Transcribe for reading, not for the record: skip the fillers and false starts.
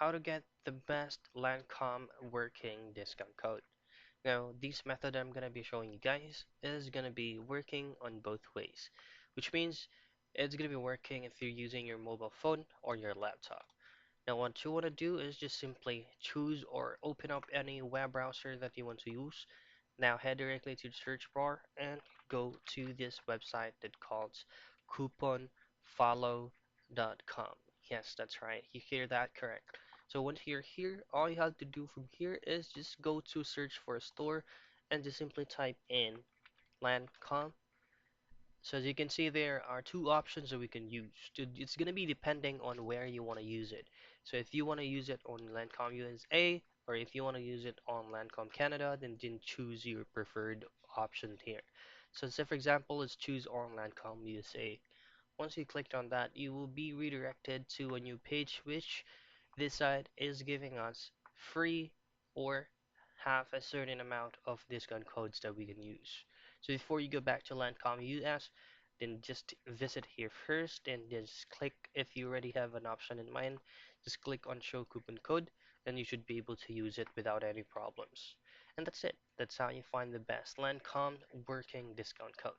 how to get the best Lancome working discount code. Now, this method I'm gonna be showing you guys is gonna be working on both ways, which means it's gonna be working if you're using your mobile phone or your laptop. Now, what you want to do is just simply choose or open up any web browser that you want to use. Now, head directly to the search bar and go to this website that calls couponfollow.com. Yes, that's right. You hear that correct. So once you're here, all you have to do from here is just go to search for a store and just simply type in Lancome. So as you can see, there are two options that we can use. It's going to be depending on where you want to use it. So if you want to use it on Lancome USA, or if you want to use it on Lancome Canada, then choose your preferred option here. So say for example, let's choose on Lancome USA. Once you clicked on that, you will be redirected to a new page, which this side is giving us free or have a certain amount of discount codes that we can use. So before you go back to Lancome US, then just visit here first and just click if you already have an option in mind. Just click on show coupon code and you should be able to use it without any problems. And that's it. That's how you find the best Lancome working discount code.